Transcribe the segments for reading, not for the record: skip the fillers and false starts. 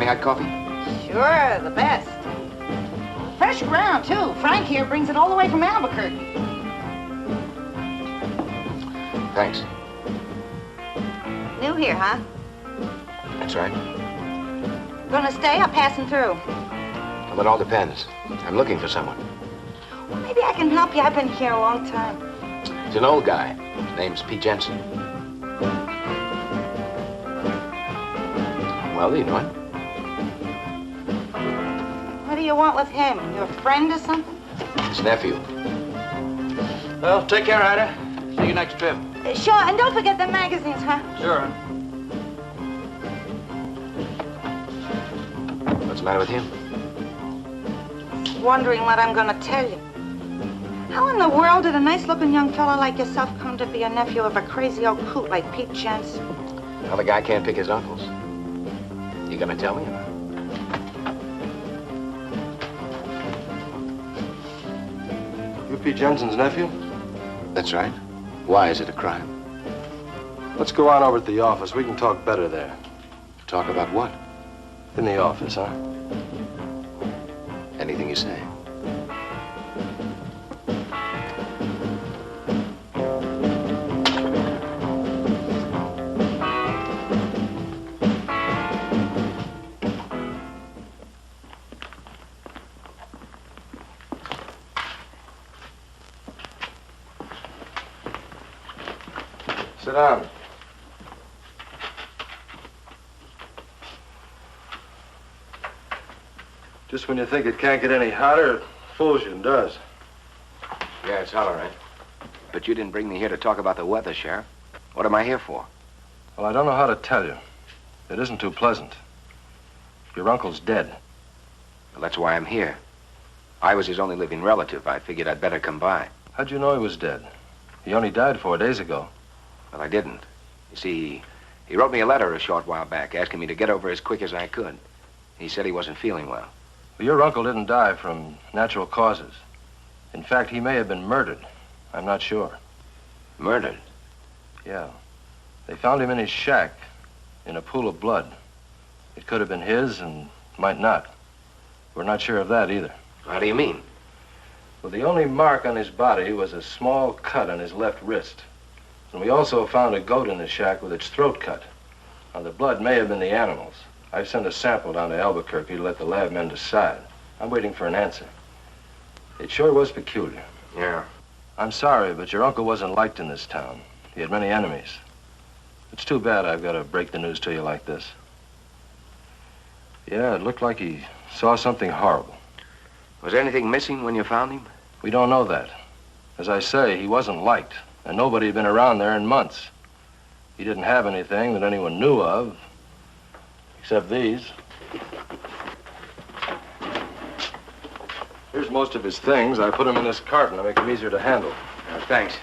hot coffee? Sure, the best. Fresh ground, too. Frank here brings it all the way from Albuquerque. Thanks. New here, huh? That's right. Gonna stay or passing through? Well, it all depends. I'm looking for someone. Well, maybe I can help you. I've been here a long time. He's an old guy. His name's Pete Jensen. Well, do you know him? What do you want with him? Your friend or something? His nephew. Well, take care, Ida. See you next trip. Sure, and don't forget the magazines, huh? Sure. What's the matter with him? Wondering what I'm gonna tell you. How in the world did a nice-looking young fellow like yourself come to be a nephew of a crazy old coot like Pete Jensen? Well, the guy can't pick his uncles. You gonna tell me? You Pete Jensen's nephew? That's right. Why is it a crime? Let's go on over to the office. We can talk better there. Talk about what? In the office, huh? Anything you say. Sit down. Just when you think it can't get any hotter, it fools you and does. Yeah, it's hot, all right. But you didn't bring me here to talk about the weather, Sheriff. What am I here for? Well, I don't know how to tell you. It isn't too pleasant. Your uncle's dead. Well, that's why I'm here. I was his only living relative. I figured I'd better come by. How'd you know he was dead? He only died 4 days ago. Well, I didn't. You see, he wrote me a letter a short while back asking me to get over as quick as I could. He said he wasn't feeling well. Well, your uncle didn't die from natural causes. In fact, he may have been murdered. I'm not sure. Murdered? Yeah. They found him in his shack, in a pool of blood. It could have been his and might not. We're not sure of that either. How do you mean? Well, the only mark on his body was a small cut on his left wrist. And we also found a goat in the shack with its throat cut. Now, the blood may have been the animal's. I've sent a sample down to Albuquerque to let the lab men decide. I'm waiting for an answer. It sure was peculiar. Yeah. I'm sorry, but your uncle wasn't liked in this town. He had many enemies. It's too bad I've got to break the news to you like this. Yeah, it looked like he saw something horrible. Was anything missing when you found him? We don't know that. As I say, he wasn't liked, and nobody had been around there in months. He didn't have anything that anyone knew of, except these. Here's most of his things. I put them in this carton to make them easier to handle. Thanks.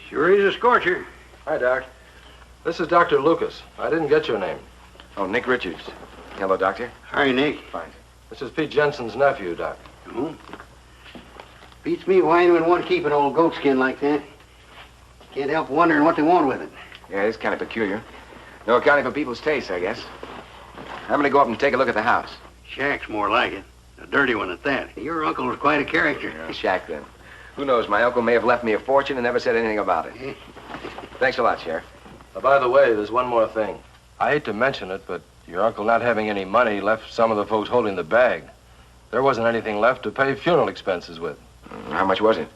Sure is a scorcher. Hi, Doc. This is Dr. Lucas. I didn't get your name. Oh, Nick Richards. Hello, Doctor. Hi, Nick. Fine. This is Pete Jensen's nephew, Doc. Oh. Beats me why anyone would keep an old goat skin like that. Can't help wondering what they want with it. Yeah, it's kind of peculiar. No accounting for people's tastes, I guess. I'm going to go up and take a look at the house. Shack's more like it. A dirty one at that. Your uncle was quite a character. Shack, then. Who knows? My uncle may have left me a fortune and never said anything about it. Thanks a lot, Sheriff. By the way, there's one more thing. I hate to mention it, but your uncle not having any money left some of the folks holding the bag. There wasn't anything left to pay funeral expenses with. How much was it?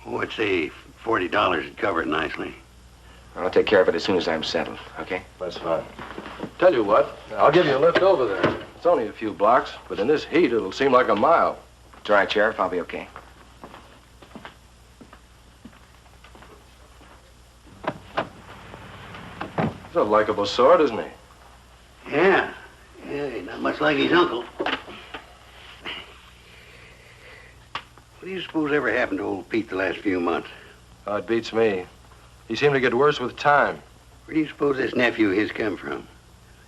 Oh, I'd say $40 would cover it nicely. I'll take care of it as soon as I'm settled, okay? That's fine. Tell you what, I'll give you a lift over there. It's only a few blocks, but in this heat, it'll seem like a mile. It's all right, Sheriff. I'll be okay. He's a likable sort, isn't he? Yeah. Yeah, not much like his uncle. What do you suppose ever happened to old Pete the last few months? Oh, it beats me. He seemed to get worse with time. Where do you suppose this nephew of his come from?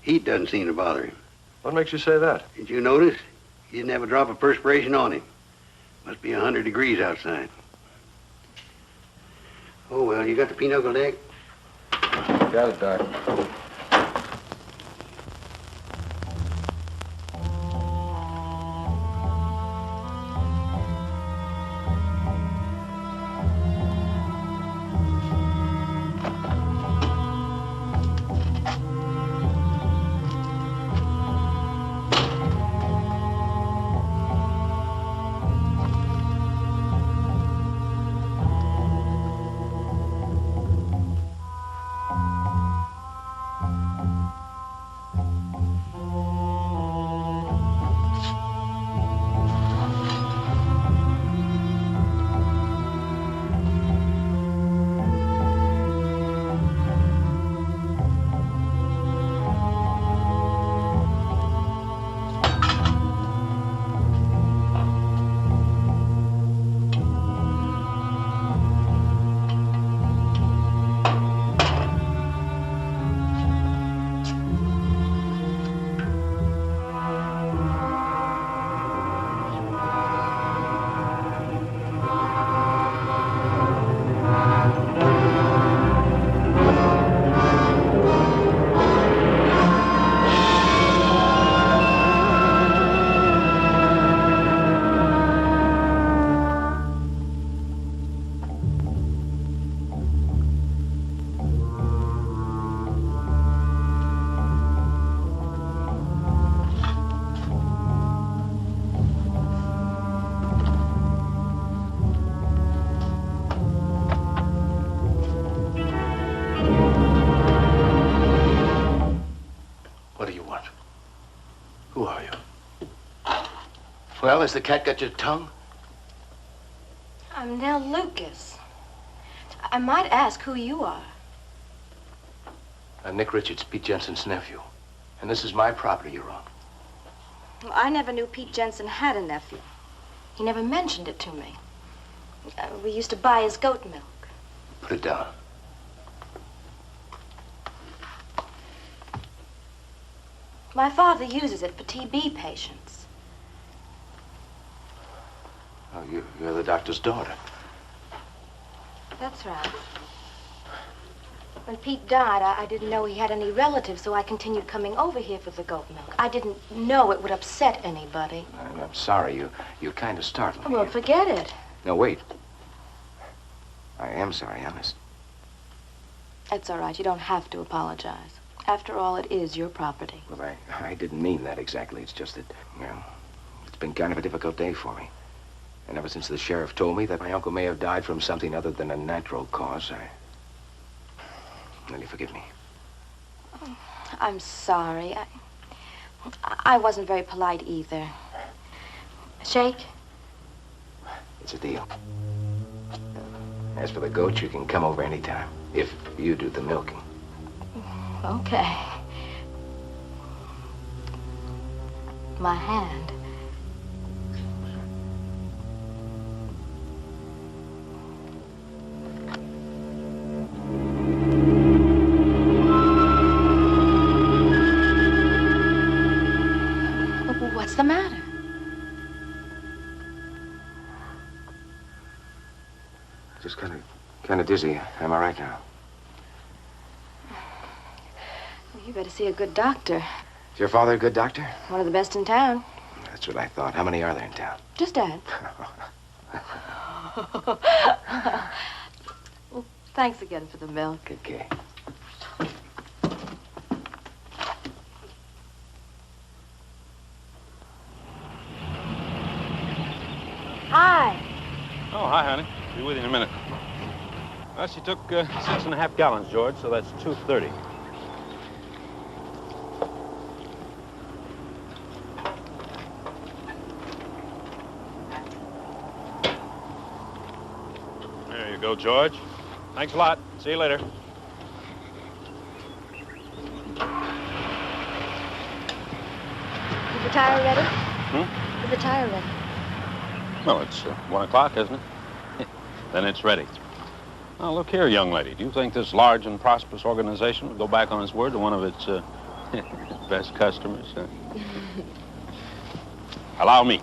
Heat doesn't seem to bother him. What makes you say that? Did you notice? He didn't have a drop of perspiration on him. Must be 100 degrees outside. Oh, well, you got the pinochle egg? Got it, Doc. Well, has the cat got your tongue? I'm Nell Lucas. I might ask who you are. I'm Nick Richards, Pete Jensen's nephew. And this is my property you're on. Well, I never knew Pete Jensen had a nephew. He never mentioned it to me. We used to buy his goat milk. Put it down. My father uses it for TB patients. Oh, you're the doctor's daughter. That's right. When Pete died, I didn't know he had any relatives, so I continued coming over here for the goat milk. I didn't know it would upset anybody. I'm sorry. You kind of startled me. Well, forget it. No, wait. I am sorry, honest. It's all right. You don't have to apologize. After all, it is your property. Well, I didn't mean that exactly. It's just that, well, it's been kind of a difficult day for me. And ever since the sheriff told me that my uncle may have died from something other than a natural cause, Will you forgive me? Oh, I'm sorry. I wasn't very polite either. Shake? It's a deal. As for the goat, you can come over anytime, if you do the milking. Okay. My hand. What's the matter? Just kind of dizzy. Am I right now? Well, you better see a good doctor. Is your father a good doctor? One of the best in town. That's what I thought. How many are there in town? Just Dad. Well, thanks again for the milk. Okay. Hi. Oh, hi, honey. Be with you in a minute. Well, she took 6.5 gallons, George, so that's 230. There you go, George. Thanks a lot. See you later. Is the tire ready? Hmm? Is the tire ready? Well, it's 1 o'clock, isn't it? Then it's ready. Now, look here, young lady. Do you think this large and prosperous organization would go back on its word to one of its best customers? Allow me.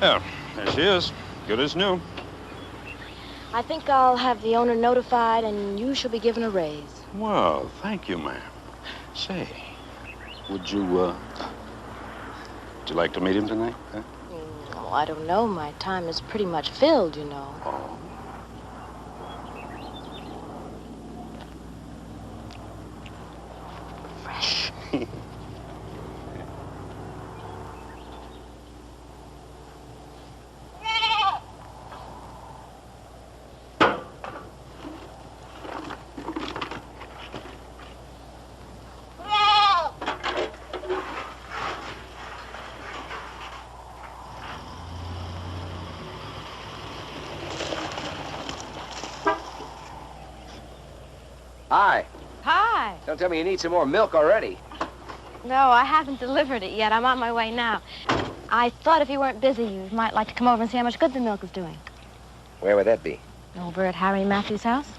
Yeah, there she is. Good as new. I think I'll have the owner notified, and you shall be given a raise. Well, thank you, ma'am. Say, would you like to meet him tonight? Huh? Oh, I don't know. My time is pretty much filled, you know. Oh. Fresh. Hi. Hi. Don't tell me you need some more milk already. No, I haven't delivered it yet. I'm on my way now. I thought if you weren't busy, you might like to come over and see how much good the milk is doing. Where would that be? Over at Harry Mathews' house?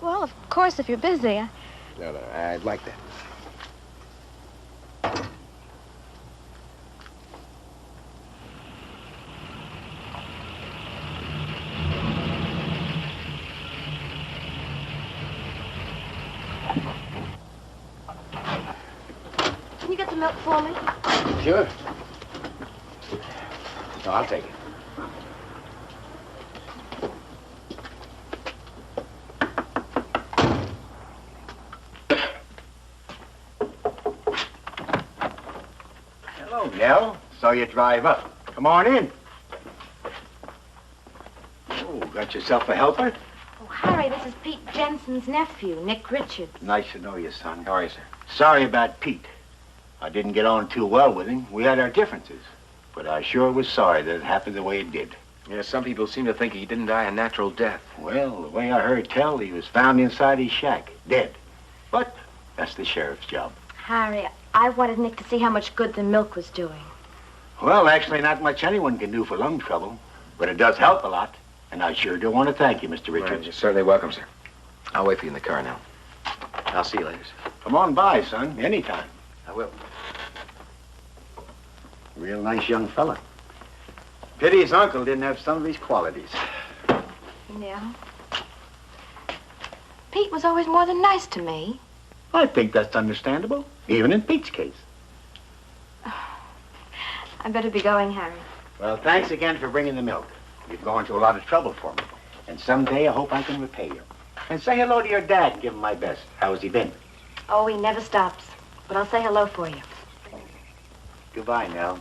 Well, of course, if you're busy. No, I'd like that. Can you get the milk for me? Sure. No, I'll take it. Hello, Nell. Saw you drive up. Come on in. Oh, got yourself a helper? Oh, Harry, this is Pete Jensen's nephew, Nick Richards. Nice to know you, son. How are you, sir? Sorry about Pete. I didn't get on too well with him. We had our differences. But I sure was sorry that it happened the way it did. Yeah, some people seem to think he didn't die a natural death. Well, the way I heard tell, he was found inside his shack, dead. But that's the sheriff's job. Harry, I wanted Nick to see how much good the milk was doing. Well, actually, not much anyone can do for lung trouble. But it does help a lot. And I sure do want to thank you, Mr. Richards. Well, you're certainly welcome, sir. I'll wait for you in the car now. I'll see you later, sir. Come on by, son, anytime. I will. Real nice young fella. Pity his uncle didn't have some of his qualities. Yeah. Pete was always more than nice to me. I think that's understandable, even in Pete's case. I better be going, Harry. Well, thanks again for bringing the milk. You've gone to a lot of trouble for me. And someday I hope I can repay you. And say hello to your dad and give him my best. How has he been? Oh, he never stops. But I'll say hello for you. Goodbye, Nell.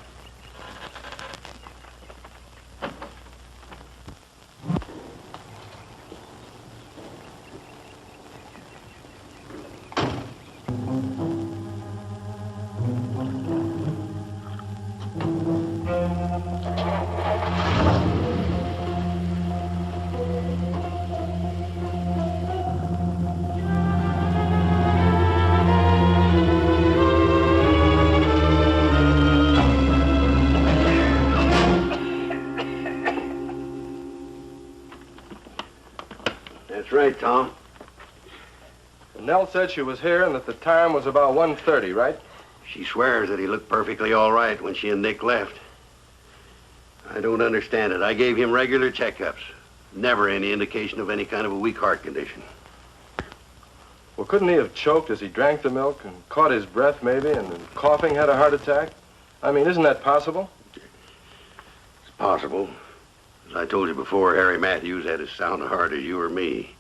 That's right, Tom. Nell said she was here and that the time was about 1:30, right? She swears that he looked perfectly all right when she and Nick left. I don't understand it. I gave him regular checkups. Never any indication of any kind of a weak heart condition. Well, couldn't he have choked as he drank the milk and caught his breath maybe and then coughing had a heart attack? I mean, isn't that possible? It's possible. As I told you before, Harry Mathews had as sound a heart as you or me.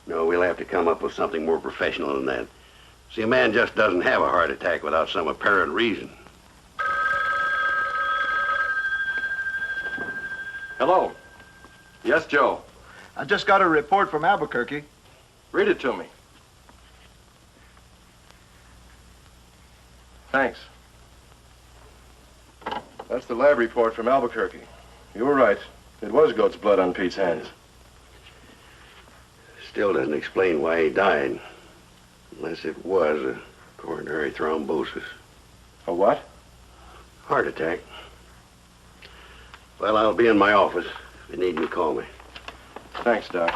No, we'll have to come up with something more professional than that. See, a man just doesn't have a heart attack without some apparent reason. Hello. Yes, Joe. I just got a report from Albuquerque. Read it to me. Thanks. That's the lab report from Albuquerque. You were right. It was goat's blood on Pete's hands. Still doesn't explain why he died. Unless it was a coronary thrombosis. A what? Heart attack. Well, I'll be in my office. If you need me, call me. Thanks, Doc.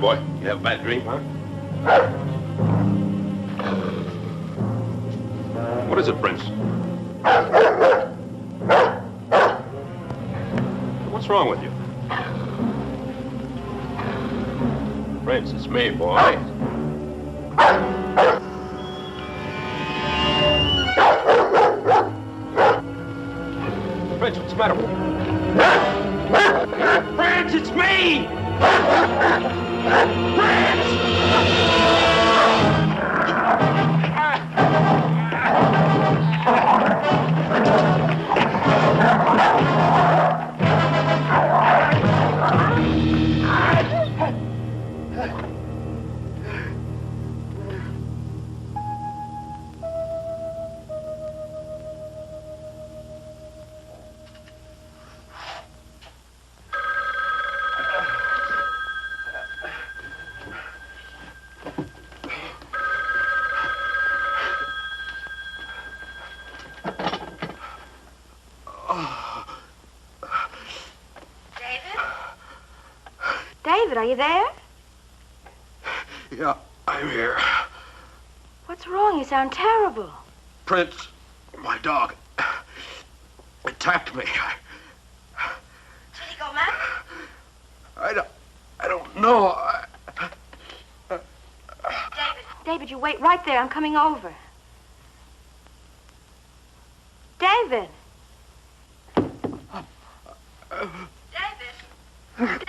Boy, you have a bad dream, huh? What is it, Prince? What's wrong with you? Prince, it's me, boy. Prince, what's the matter with you? Prince, it's me! David, are you there? Yeah, I'm here. What's wrong? You sound terrible. Prince, my dog, attacked me. Did he go mad? I don't know. David, you wait right there. I'm coming over. David! David!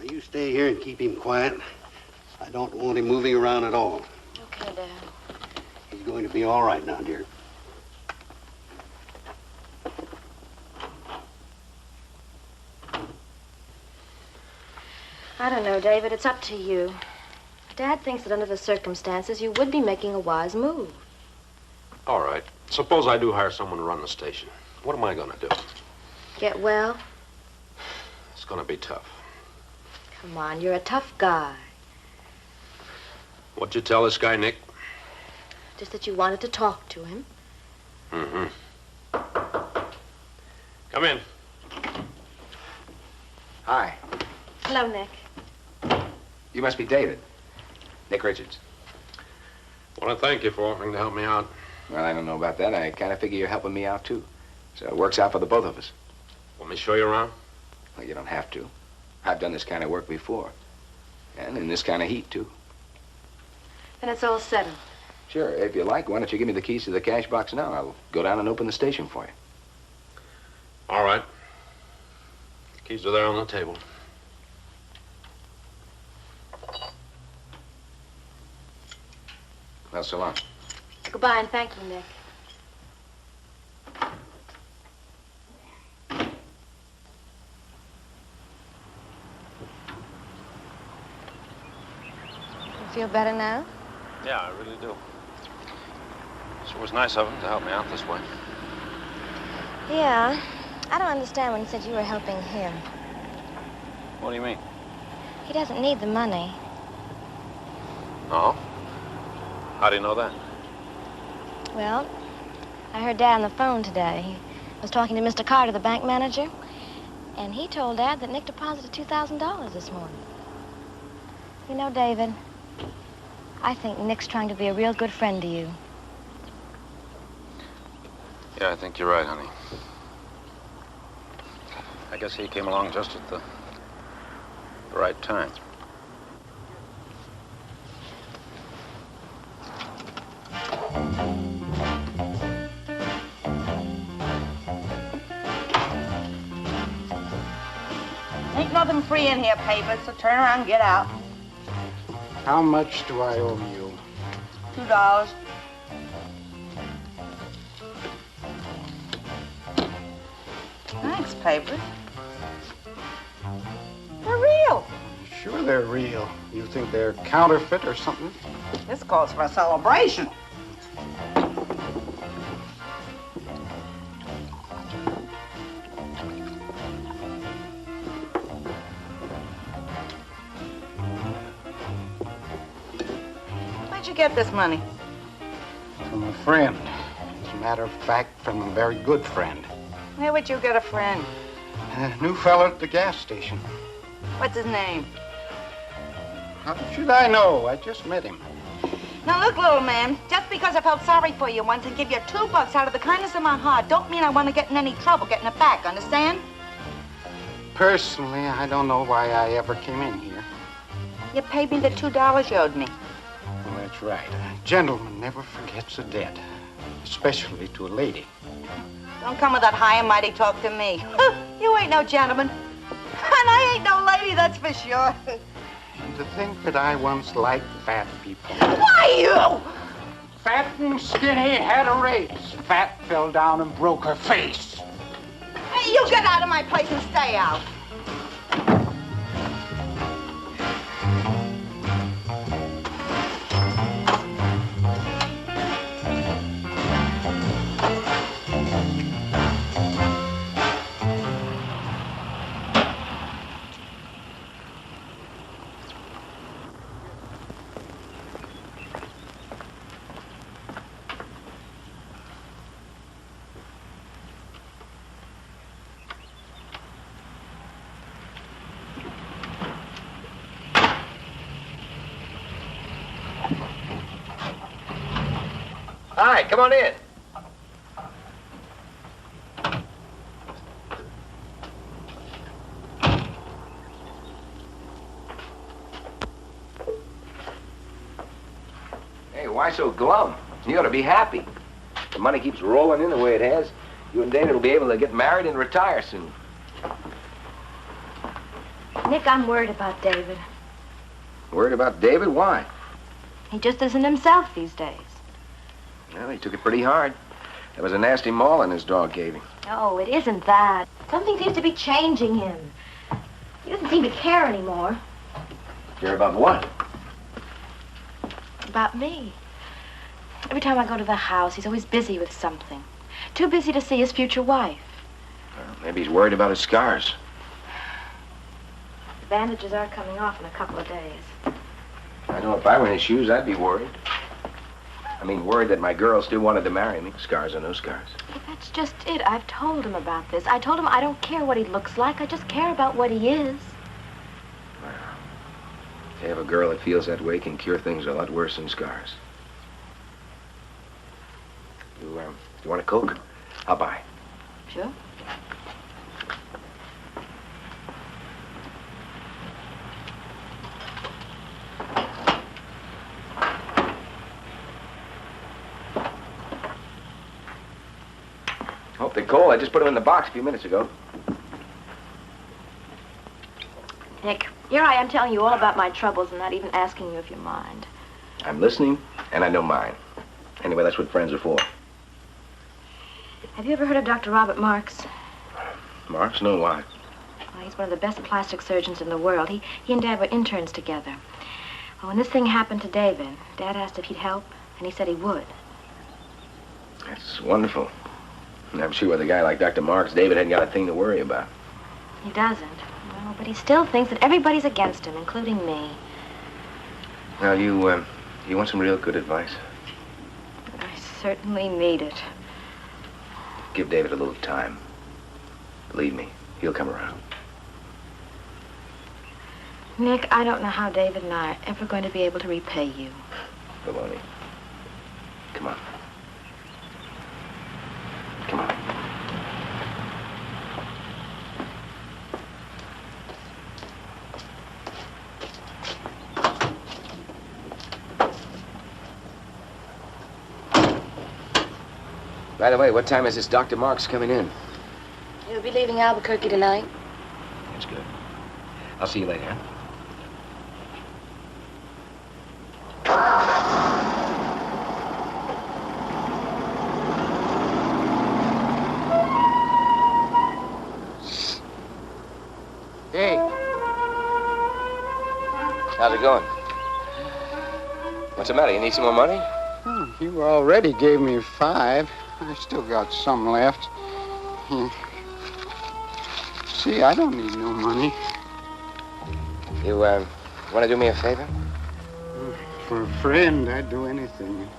You stay here and keep him quiet. I don't want him moving around at all. Okay, Dad. He's going to be all right now, dear. I don't know, David. It's up to you. Dad thinks that under the circumstances, you would be making a wise move. All right. Suppose I do hire someone to run the station. What am I going to do? Get well? It's going to be tough. Come on, you're a tough guy. What'd you tell this guy, Nick? Just that you wanted to talk to him. Mm-hmm. Come in. Hi. Hello, Nick. You must be David. Nick Richards. I want to thank you for offering to help me out. Well, I don't know about that. I kind of figure you're helping me out, too. So it works out for the both of us. Want me to show you around? Well, you don't have to. I've done this kind of work before. And in this kind of heat, too. Then it's all settled. Sure. If you like, why don't you give me the keys to the cash box now? I'll go down and open the station for you. All right. The keys are there on the table. Well, so long. Goodbye and thank you, Nick. You feel better now? Yeah, I really do. Sure was nice of him to help me out this way. Yeah. I don't understand when you said you were helping him. What do you mean? He doesn't need the money. Oh? How do you know that? Well, I heard Dad on the phone today. He was talking to Mr. Carter, the bank manager, and he told Dad that Nick deposited $2,000 this morning. You know, David, I think Nick's trying to be a real good friend to you. Yeah, I think you're right, honey. I guess he came along just at the right time. Ain't nothing free in here, papers, so turn around and get out. How much do I owe you? $2. Thanks, papers. They're real. Sure they're real. You think they're counterfeit or something? This calls for a celebration. Where'd you get this money? From a friend. As a matter of fact, from a very good friend. Where would you get a friend? A new fella at the gas station. What's his name? How should I know? I just met him. Now look, little man, just because I felt sorry for you once and give you $2 out of the kindness of my heart, don't mean I want to get in any trouble getting it back, understand? Personally, I don't know why I ever came in here. You paid me the $2 you owed me. Well, that's right. A gentleman never forgets a debt, especially to a lady. Don't come with that high and mighty talk to me. You ain't no gentleman. And I ain't no lady, that's for sure. And to think that I once liked fat people. Why, you? Fat and skinny had a race. Fat fell down and broke her face. Hey, you get out of my place and stay out. Hi, come on in. Hey, why so glum? You ought to be happy. The money keeps rolling in the way it has. You and David will be able to get married and retire soon. Nick, I'm worried about David. Worried about David? Why? He just isn't himself these days. Well, he took it pretty hard. There was a nasty maulin' his dog gave him. No, it isn't that. Something seems to be changing him. He doesn't seem to care anymore. Care about what? About me. Every time I go to the house, he's always busy with something. Too busy to see his future wife. Well, maybe he's worried about his scars. The bandages are coming off in a couple of days. I know if I were in his shoes, I'd be worried. I mean, worried that my girl still wanted to marry me. Scars or no scars. But that's just it. I've told him about this. I told him I don't care what he looks like. I just care about what he is. Well, to have a girl that feels that way can cure things a lot worse than scars. You want a Coke? I'll buy. Sure. Hope they're cold. I just put them in the box a few minutes ago. Nick, here I am telling you all about my troubles and not even asking you if you mind. I'm listening, and I know mine. Anyway, that's what friends are for. Have you ever heard of Dr. Robert Marks? Marks? No, why? Well, he's one of the best plastic surgeons in the world. He and Dad were interns together. Well, when this thing happened to David, Dad asked if he'd help, and he said he would. That's wonderful. And I'm sure with a guy like Dr. Marks, David hadn't got a thing to worry about. He doesn't. Well, but he still thinks that everybody's against him, including me. Well, you want some real good advice? I certainly need it. Give David a little time. Believe me, he'll come around. Nick, I don't know how David and I are ever going to be able to repay you. Come on, Eve. Come on. Come on. By the way, what time is this Dr. Marks coming in? He'll be leaving Albuquerque tonight. That's good. I'll see you later, huh? Hey. How's it going? What's the matter? You need some more money? Oh, you already gave me 5. I still got some left. See, I don't need no money. You, want to do me a favor? For a friend, I'd do anything.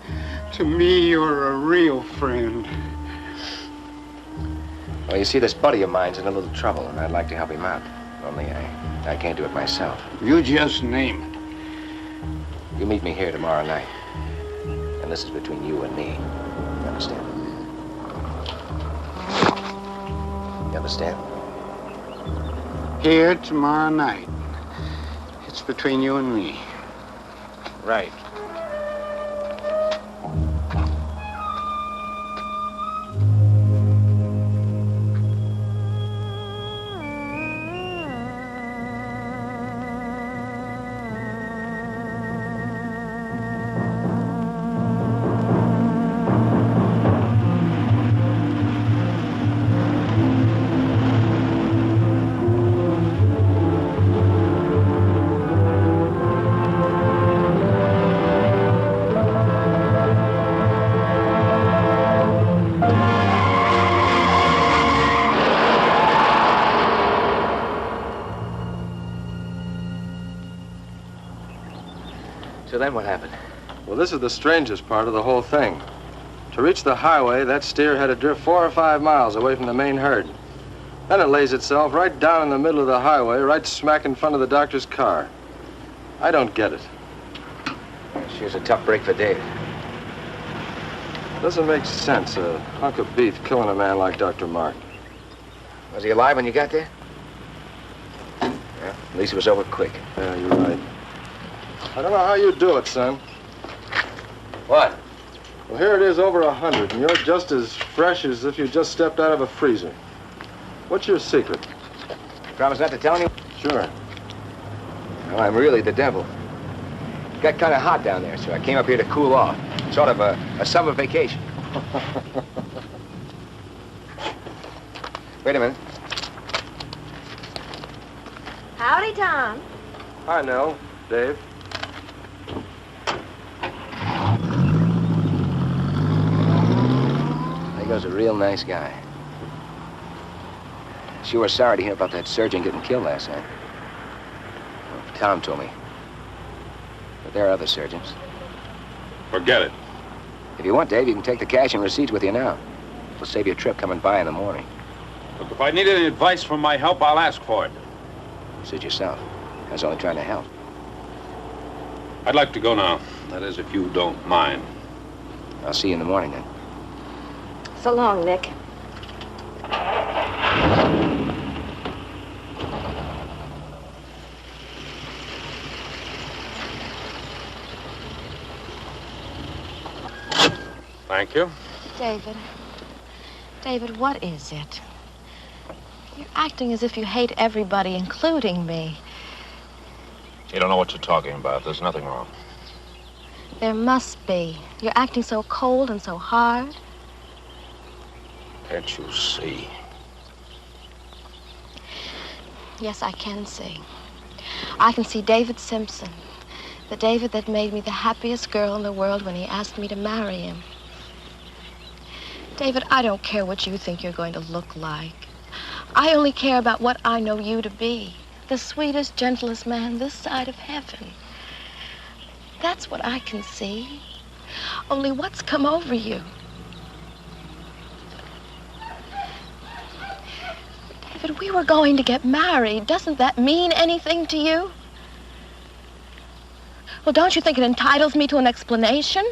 To me, you're a real friend. Well, you see, this buddy of mine's in a little trouble, and I'd like to help him out. Only I can't do it myself. You just name it. You meet me here tomorrow night. And this is between you and me. You understand? You understand? Here tomorrow night. It's between you and me. Right. So then what happened? Well, this is the strangest part of the whole thing. To reach the highway, that steer had to drift 4 or 5 miles away from the main herd. Then it lays itself right down in the middle of the highway, right smack in front of the doctor's car. I don't get it. She's a tough break for Dave. Doesn't make sense, a hunk of beef killing a man like Dr. Mark. Was he alive when you got there? Yeah, at least it was over quick. Yeah, you're right. I don't know how you do it, son. What? Well, here it is over 100, and you're just as fresh as if you just stepped out of a freezer. What's your secret? Promise not to tell anyone? Sure. Well, I'm really the devil. It got kind of hot down there, so I came up here to cool off. Sort of a summer vacation. Wait a minute. Howdy, Tom. Hi, Nell. Dave. There goes a real nice guy. Sure sorry to hear about that surgeon getting killed last night. Well, Tom told me. But there are other surgeons. Forget it. If you want, Dave, you can take the cash and receipts with you now. It'll save you a trip coming by in the morning. Look, if I need any advice from my help, I'll ask for it. Suit yourself. I was only trying to help. I'd like to go now. That is, if you don't mind. I'll see you in the morning, then. So long, Nick. Thank you. David. David, what is it? You're acting as if you hate everybody, including me. You don't know what you're talking about. There's nothing wrong. There must be. You're acting so cold and so hard. Can't you see? Yes, I can see. I can see David Simpson, the David that made me the happiest girl in the world when he asked me to marry him. David, I don't care what you think you're going to look like. I only care about what I know you to be. The sweetest, gentlest man this side of heaven. That's what I can see. Only what's come over you? David, we were going to get married. Doesn't that mean anything to you? Well, don't you think it entitles me to an explanation?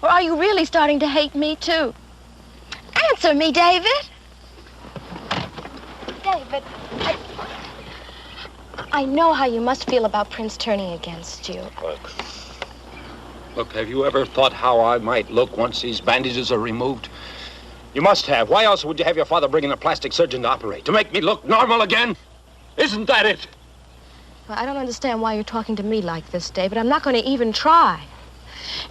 Or are you really starting to hate me, too? Answer me, David. David, I know how you must feel about Prince turning against you. Look, have you ever thought how I might look once these bandages are removed? You must have. Why else would you have your father bring in a plastic surgeon to operate? To make me look normal again? Isn't that it? Well, I don't understand why you're talking to me like this, David. I'm not going to even try.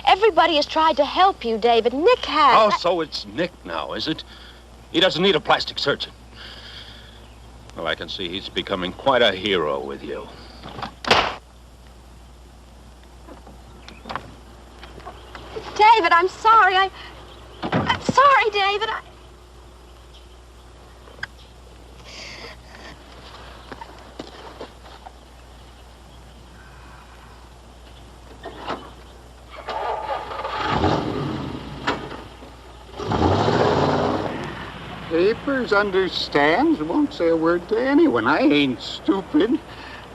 Everybody has tried to help you, David. Nick has. Oh, so it's Nick now, is it? He doesn't need a plastic surgeon. Well, I can see he's becoming quite a hero with you. David, I'm sorry. I'm sorry, David. Papers, understands, won't say a word to anyone. I ain't stupid.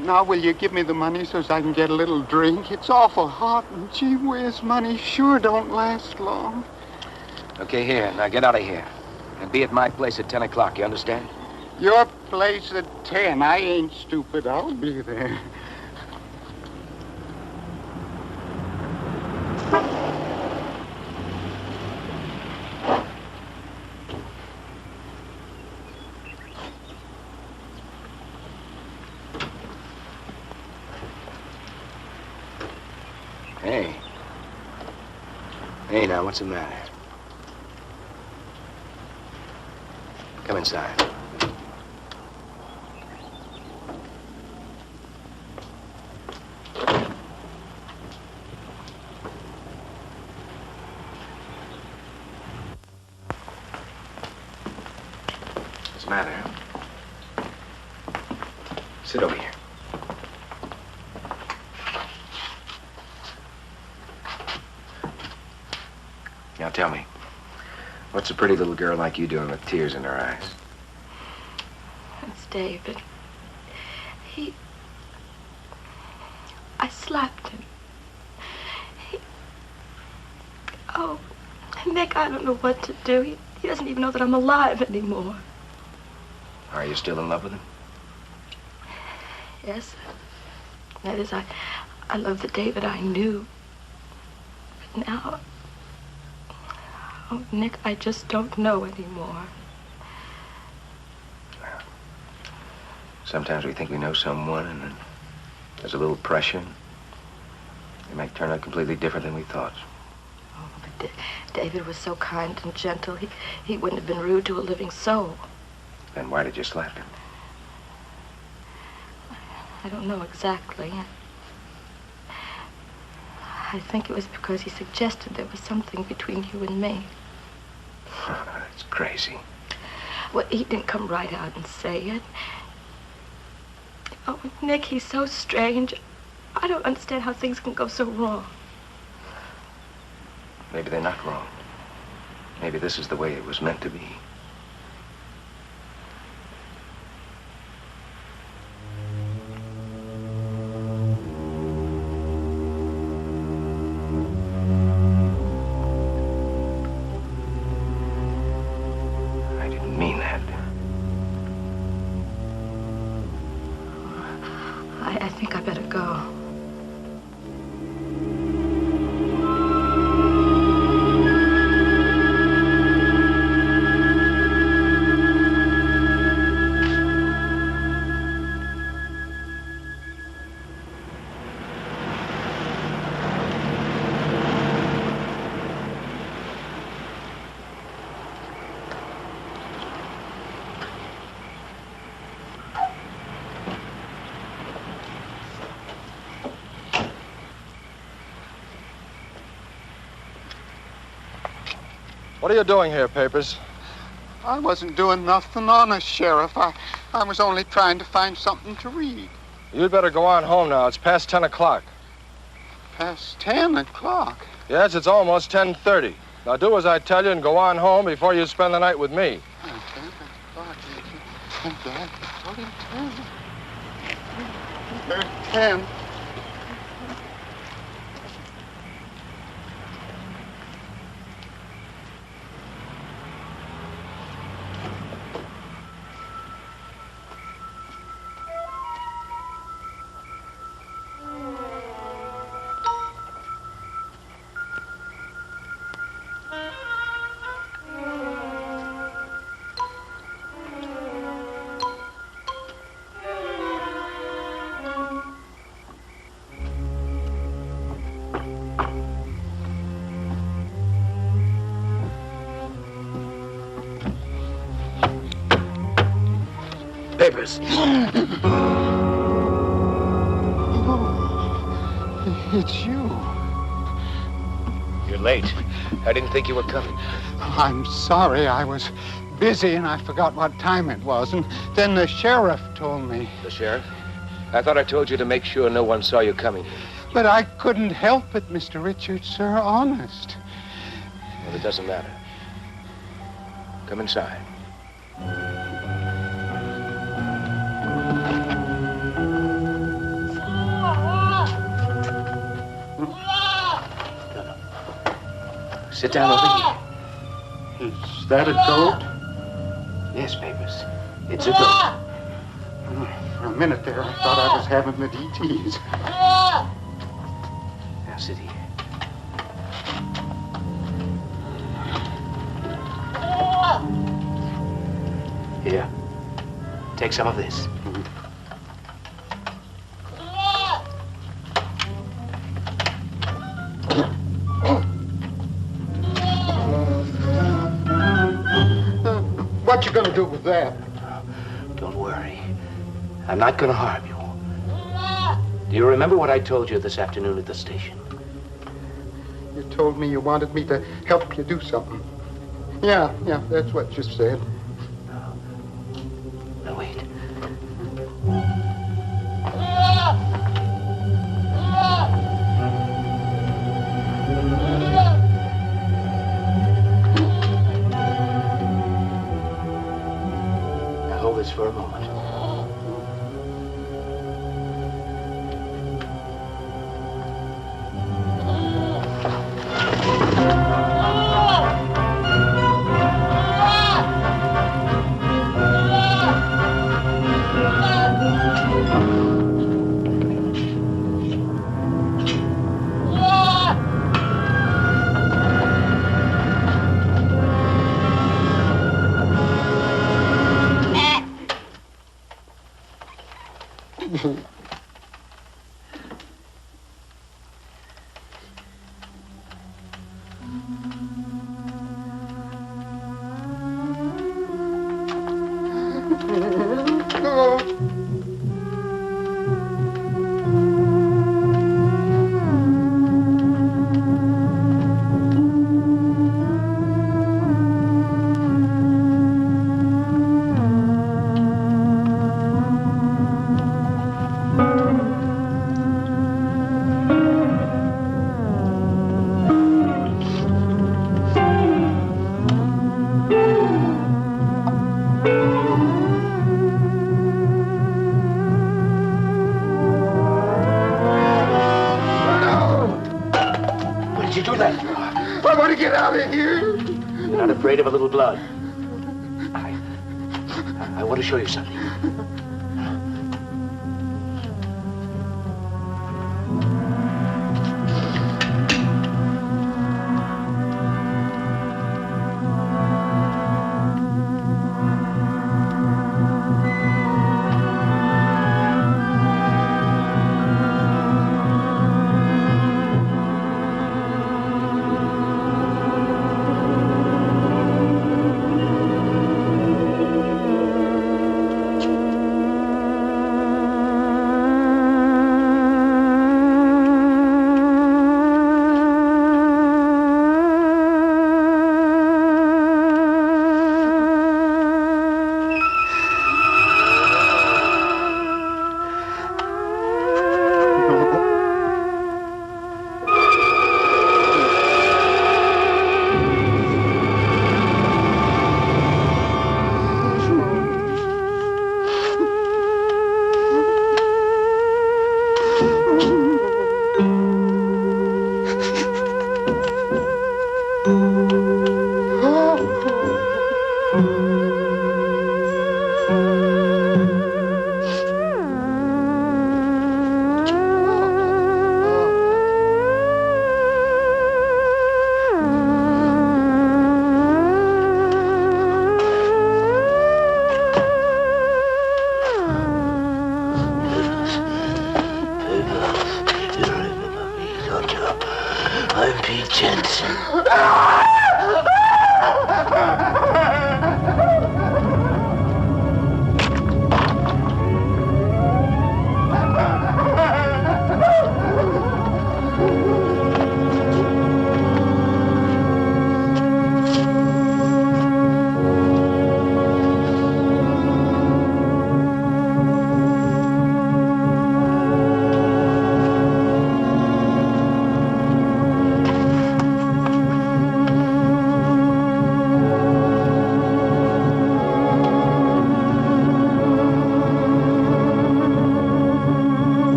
Now, will you give me the money so I can get a little drink? It's awful hot, and gee whiz, money sure don't last long. Okay, here. Now get out of here. And be at my place at 10 o'clock, you understand? Your place at 10. I ain't stupid. I'll be there. Hey. Hey, now, what's the matter? Come inside. What's the matter? Sit over here. Now tell me, what's a pretty little girl like you doing with tears in her eyes? It's David. I slapped him. Oh, Nick, I don't know what to do. He doesn't even know that I'm alive anymore. Are you still in love with him? Yes. That is, I love the David I knew. But now... Oh, Nick, I just don't know anymore. Sometimes we think we know someone, and then there's a little pressure. They might turn out completely different than we thought. Oh, but David was so kind and gentle. He wouldn't have been rude to a living soul. Then why did you slap him? I don't know exactly. I think it was because he suggested there was something between you and me. That's crazy. Well, he didn't come right out and say it. Oh, Nick, he's so strange. I don't understand how things can go so wrong. Maybe they're not wrong. Maybe this is the way it was meant to be. I think I better go. What are you doing here, Papers? I wasn't doing nothing honest, Sheriff. I was only trying to find something to read. You'd better go on home now. It's past 10 o'clock. Past 10 o'clock? Yes, it's almost 10:30. Now do as I tell you and go on home before you spend the night with me. papers. It's you. You're late. I didn't think you were coming. I'm sorry. I was busy and I forgot what time it was. And then the sheriff told me. The sheriff? I thought I told you to make sure no one saw you coming here. But I couldn't help it, Mr. Richards, sir. Honest. Well, it doesn't matter. Come inside. Sit down over here. Is that a goat? Yes, Papers. It's a goat. For a minute there, I thought I was having the DTs. Now, sit here. Here. Take some of this. What you gonna do with that? Don't worry. I'm not gonna harm you. Do you remember what I told you this afternoon at the station? You told me you wanted me to help you do something. Yeah, that's what you said. Now, wait. Now, hold this for a moment. I want to get out of here. You're not afraid of a little blood. I want to show you something.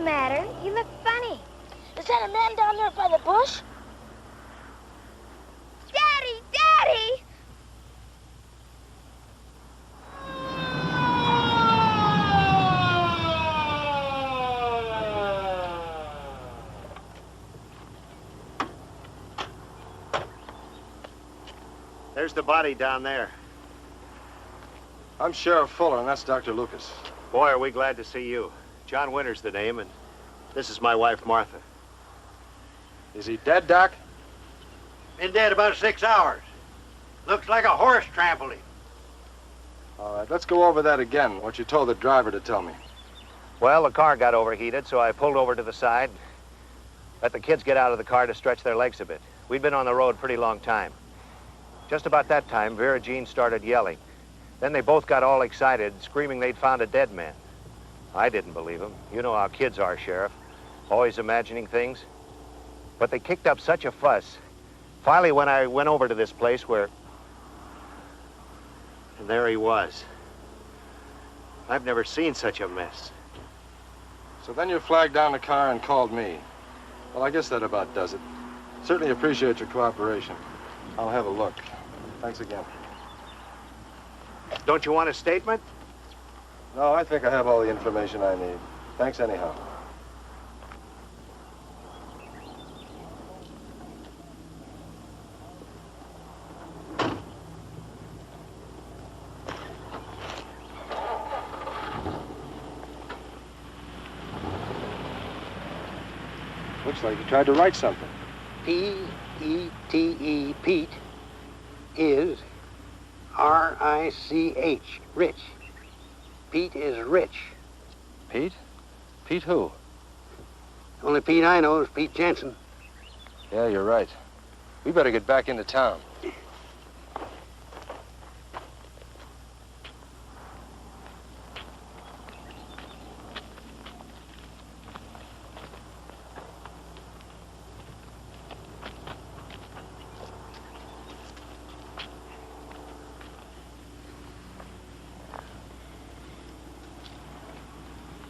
matter? You look funny. Is that a man down there by the bush? Daddy! Daddy! There's the body down there. I'm Sheriff Fuller, and that's Dr. Lucas. Boy, are we glad to see you. John Winter's the name, and this is my wife, Martha. Is he dead, Doc? Been dead about 6 hours. Looks like a horse trampled him. All right, let's go over that again, what you told the driver to tell me. Well, the car got overheated, so I pulled over to the side, let the kids get out of the car to stretch their legs a bit. We'd been on the road a pretty long time. Just about that time, Vera Jean started yelling. Then they both got all excited, screaming they'd found a dead man. I didn't believe them. You know how kids are, Sheriff. Always imagining things. But they kicked up such a fuss. Finally, when I went over to this place where... And there he was. I've never seen such a mess. So then you flagged down the car and called me. Well, I guess that about does it. Certainly appreciate your cooperation. I'll have a look. Thanks again. Don't you want a statement? No, I think I have all the information I need. Thanks anyhow. Looks like you tried to write something. P-E-T-E, Pete, is R-I-C-H, rich. Pete is rich. Pete? Pete who? Only Pete I know is Pete Jensen. Yeah, you're right. We better get back into town.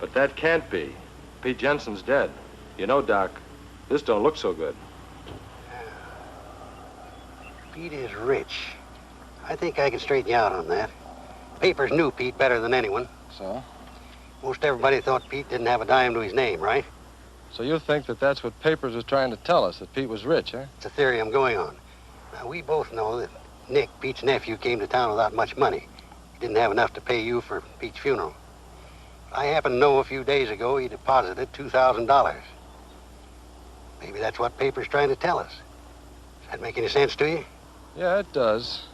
But that can't be. Pete Jensen's dead. You know, Doc, this don't look so good. Pete is rich. I think I can straighten you out on that. Papers knew Pete better than anyone. So? Most everybody thought Pete didn't have a dime to his name, right? So you think that that's what Papers was trying to tell us, that Pete was rich, huh? It's a theory I'm going on. Now, we both know that Nick, Pete's nephew, came to town without much money. He didn't have enough to pay you for Pete's funeral. I happen to know a few days ago he deposited $2,000. Maybe that's what Paper's trying to tell us. Does that make any sense to you? Yeah, it does.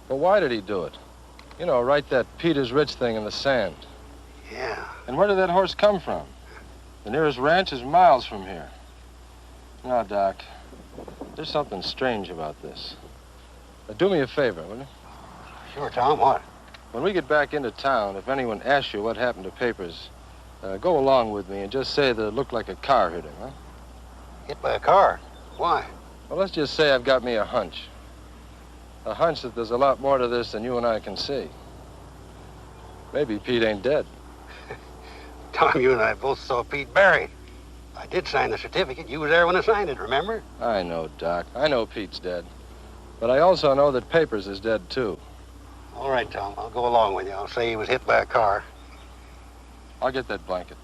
But why did he do it? You know, write that Pete is rich thing in the sand. Yeah. And where did that horse come from? The nearest ranch is miles from here. Now, Doc, there's something strange about this. Now, do me a favor, will you? Sure, Tom. What? When we get back into town, if anyone asks you what happened to Papers, go along with me and just say that it looked like a car hit him, huh? Hit by a car? Why? Well, let's just say I've got me a hunch. A hunch that there's a lot more to this than you and I can see. Maybe Pete ain't dead. Tom, you and I both saw Pete buried. I did sign the certificate. You were there when I signed it, remember? I know, Doc. I know Pete's dead. But I also know that Papers is dead, too. All right, Tom. I'll go along with you. I'll say he was hit by a car. I'll get that blanket.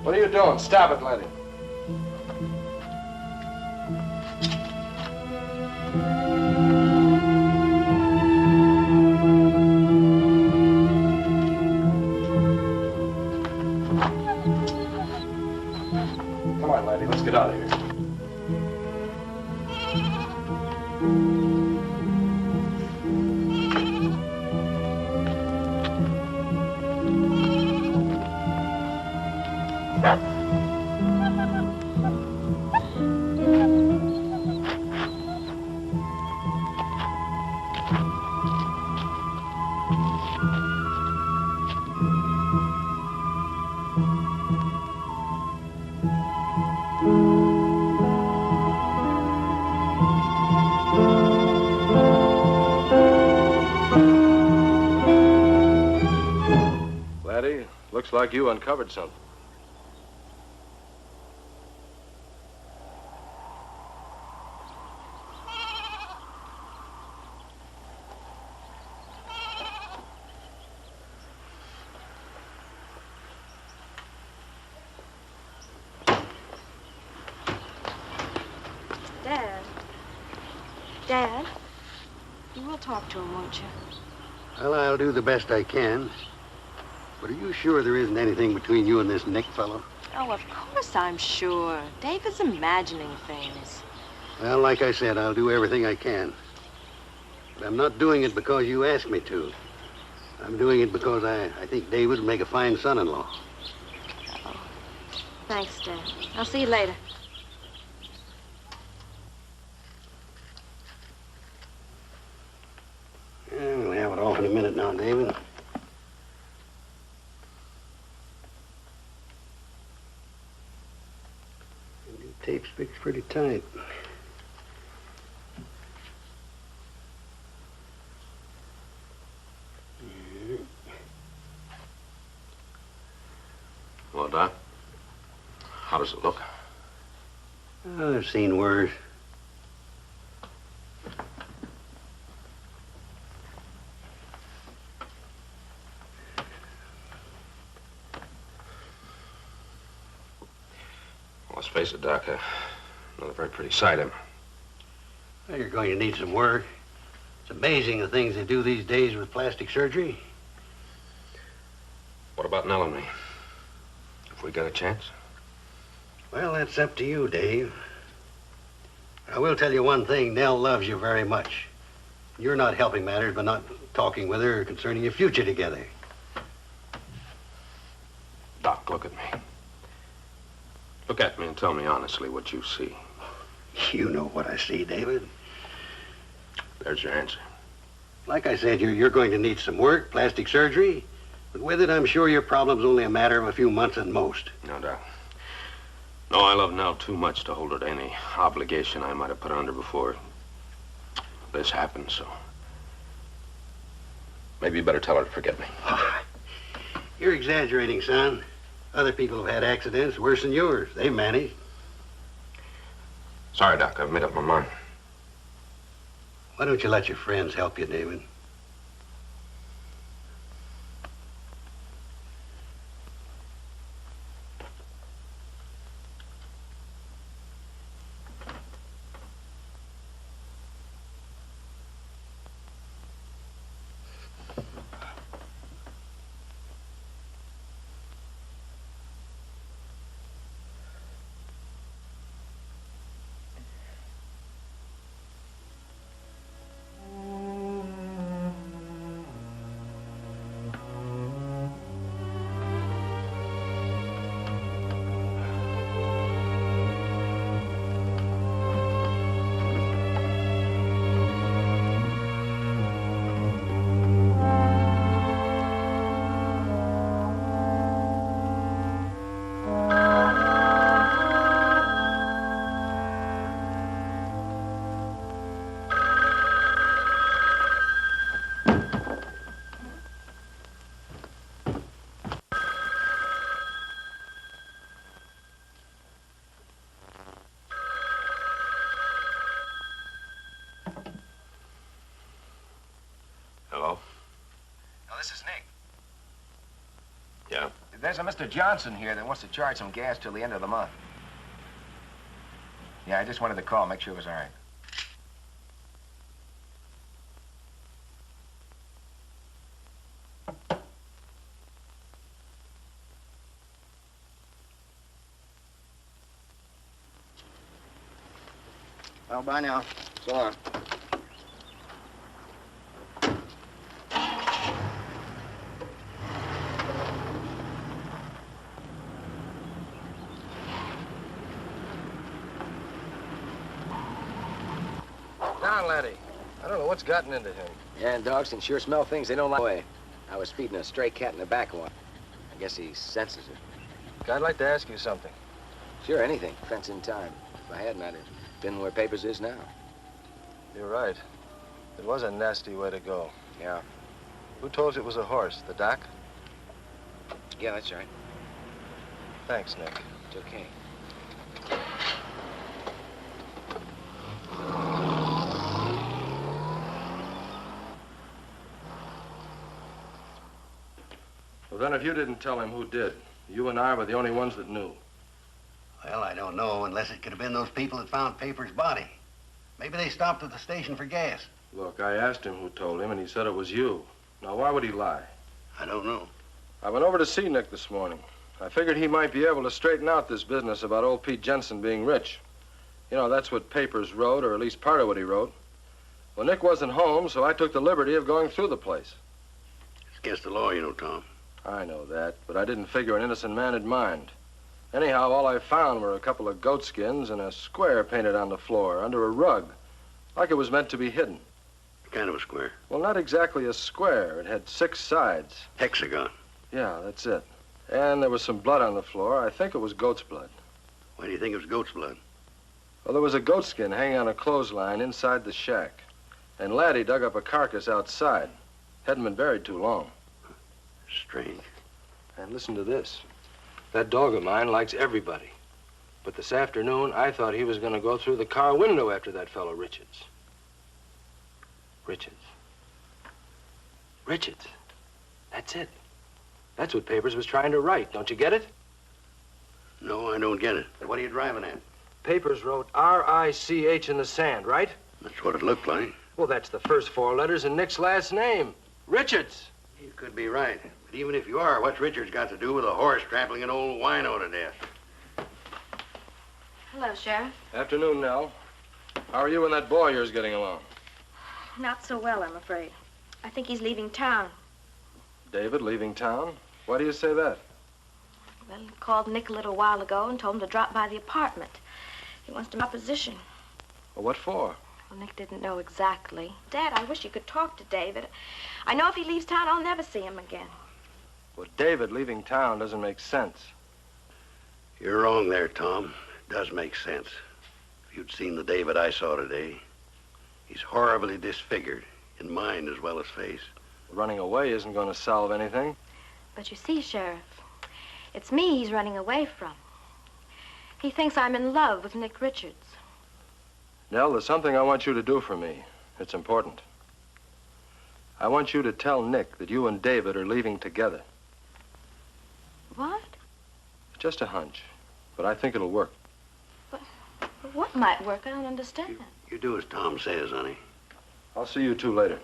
What are you doing? Stop it, Letty. Come on, Letty. Let's get out of here. Laddie, looks like you uncovered something. Dad, you will talk to him, won't you? Well, I'll do the best I can. But are you sure there isn't anything between you and this Nick fellow? Oh, of course I'm sure. David's imagining things. Well, like I said, I'll do everything I can. But I'm not doing it because you asked me to. I'm doing it because I think David would make a fine son-in-law. Oh. Thanks, Dad. I'll see you later. Yeah, we'll have it off in a minute now, David. The new tape's fixed pretty tight. Well, Doc, how does it look? Oh, I've seen worse. Let's face it, Doc, not a very pretty sight. Well, you're going to need some work. It's amazing the things they do these days with plastic surgery. What about Nell and me? If we got a chance? Well, that's up to you, Dave. I will tell you one thing. Nell loves you very much. You're not helping matters by not talking with her concerning your future together. Doc, look at me. Look at me and tell me honestly what you see. You know what I see, David. There's your answer. Like I said, you're going to need some work, plastic surgery. But with it, I'm sure your problem's only a matter of a few months at most. No, Doc. No, I love Nell too much to hold her to any obligation I might have put under before this happened, so maybe you better tell her to forget me. You're exaggerating, son. Other people have had accidents worse than yours. They managed. Sorry, Doc. I've made up my mind. Why don't you let your friends help you, David? Hello? Oh, this is Nick. Yeah? There's a Mr. Johnson here that wants to charge some gas till the end of the month. Yeah, I just wanted to call, make sure it was all right. Well, bye now. So long. Down, laddie. I don't know what's gotten into him. Yeah, and dogs can sure smell things they don't like. Way. I was feeding a stray cat in the back one. I guess he senses it. I'd like to ask you something. Sure, anything. Fence in time. If I hadn't, I'd have been where Papers is now. You're right. It was a nasty way to go. Yeah. Who told you it was a horse? The doc? Yeah, that's right. Thanks, Nick. It's okay. Well, then if you didn't tell him, who did? You and I were the only ones that knew. Well, I don't know, unless it could have been those people that found Paper's body. Maybe they stopped at the station for gas. Look, I asked him who told him, and he said it was you. Now, why would he lie? I don't know. I went over to see Nick this morning. I figured he might be able to straighten out this business about old Pete Jensen being rich. You know, that's what Papers wrote, or at least part of what he wrote. Well, Nick wasn't home, so I took the liberty of going through the place. It's against the law, you know, Tom. I know that, but I didn't figure an innocent man would mind. Anyhow, all I found were a couple of goat skins and a square painted on the floor under a rug, like it was meant to be hidden. What kind of a square? Well, not exactly a square. It had 6 sides. Hexagon. Yeah, that's it. And there was some blood on the floor. I think it was goat's blood. Why do you think it was goat's blood? Well, there was a goat skin hanging on a clothesline inside the shack. And Laddie dug up a carcass outside. Hadn't been buried too long. Strange. And listen to this. That dog of mine likes everybody. But this afternoon, I thought he was going to go through the car window after that fellow Richards. Richards. Richards. That's it. That's what Papers was trying to write. Don't you get it? No, I don't get it. What are you driving at? Papers wrote R-I-C-H in the sand, right? That's what it looked like. Well, that's the first 4 letters in Nick's last name. Richards. You could be right. But even if you are, what's Richards got to do with a horse trampling an old wino to death? Hello, Sheriff. Afternoon, Nell. How are you and that boy of yours getting along? Not so well, I'm afraid. I think he's leaving town. David leaving town? Why do you say that? Well, he called Nick a little while ago and told him to drop by the apartment. He wants to my position. Well, what for? Well, Nick didn't know exactly. Dad, I wish you could talk to David. I know if he leaves town, I'll never see him again. Well, David leaving town doesn't make sense. You're wrong there, Tom. It does make sense. If you'd seen the David I saw today, he's horribly disfigured, in mind as well as face. Running away isn't going to solve anything. But you see, Sheriff, it's me he's running away from. He thinks I'm in love with Nick Richards. Nell, there's something I want you to do for me. It's important. I want you to tell Nick that you and David are leaving together. What? It's just a hunch, but I think it'll work. But what might work? I don't understand. You do as Tom says, honey. I'll see you two later.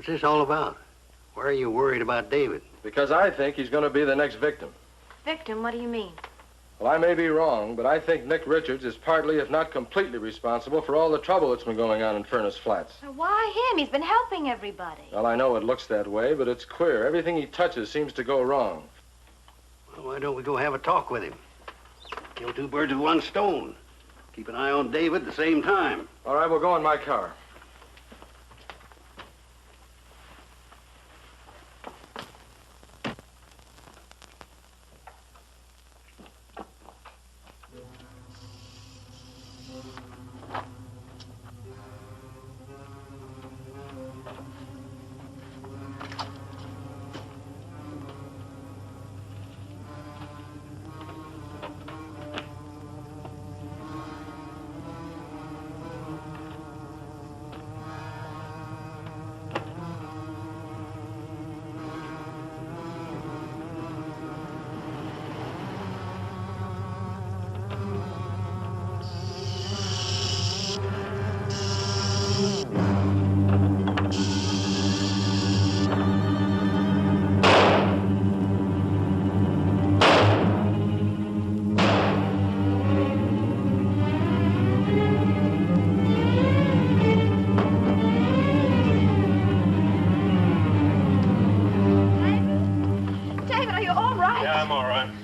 What's this all about? Why are you worried about David? Because I think he's going to be the next victim. Victim, what do you mean? Well, I may be wrong, but I think Nick Richards is partly, if not completely, responsible for all the trouble that's been going on in Furnace Flats. Why him? He's been helping everybody. Well, I know it looks that way, but it's queer. Everything he touches seems to go wrong. Well, why don't we go have a talk with him? Kill two birds with one stone. Keep an eye on David at the same time. All right, we'll go in my car.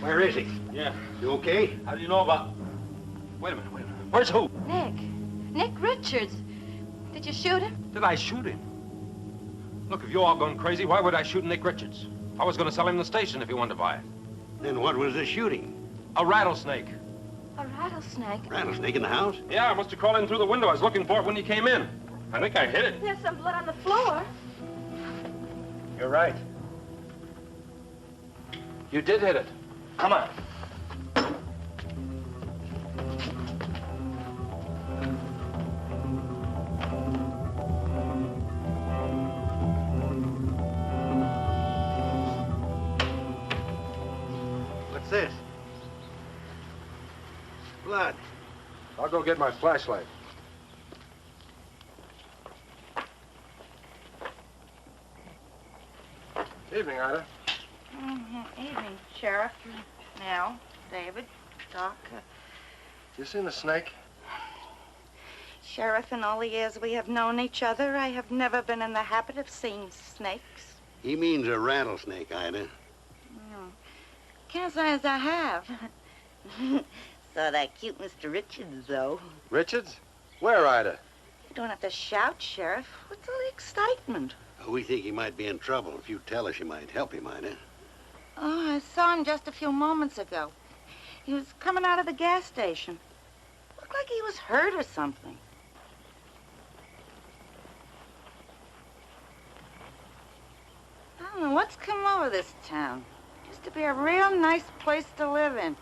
Where is he? Yeah. You okay? How do you know about... Wait a minute. Where's who? Nick Richards. Did you shoot him? Did I shoot him? Look, if you're all gone crazy, why would I shoot Nick Richards? I was going to sell him the station if he wanted to buy it. Then what was the shooting? A rattlesnake. A rattlesnake? Rattlesnake in the house? Yeah, I must have crawled in through the window. I was looking for it when you came in. I think I hit it. There's some blood on the floor. You're right. You did hit it. Come on. What's this? Blood. I'll go get my flashlight. Evening, Ida. Evening, Sheriff. Now, David, Doc. You seen the snake? Sheriff, in all the years we have known each other, I have never been in the habit of seeing snakes. He means a rattlesnake, Ida. Can't say as I have. Saw that cute Mr. Richards, though. Richards? Where, Ida? You don't have to shout, Sheriff. What's all the excitement? We think he might be in trouble. If you tell us, you might help him, Ida. Oh, I saw him just a few moments ago. He was coming out of the gas station. Looked like he was hurt or something. I don't know what's come over this town. Used to be a real nice place to live in.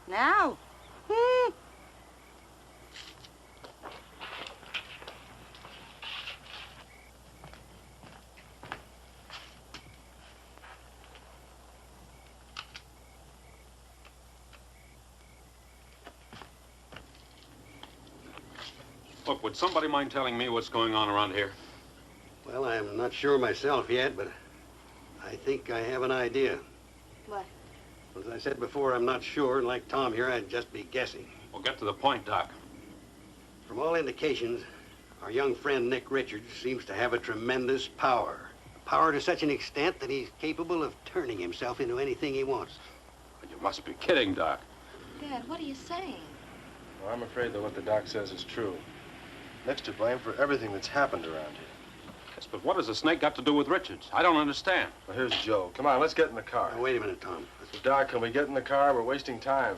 Now, Look, would somebody mind telling me what's going on around here? Well, I'm not sure myself yet, but I think I have an idea. What? As I said before, I'm not sure, and like Tom here, I'd just be guessing. Well, get to the point, Doc. From all indications, our young friend Nick Richards seems to have a tremendous power. Power to such an extent that he's capable of turning himself into anything he wants. You must be kidding, Doc. Dad, what are you saying? Well, I'm afraid that what the doc says is true. Nick's to blame for everything that's happened around here. Yes, but what has the snake got to do with Richards? I don't understand. Well, here's Joe. Come on, let's get in the car. Now, wait a minute, Tom. Doc, can we get in the car? We're wasting time.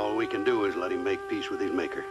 All we can do is let him make peace with his maker.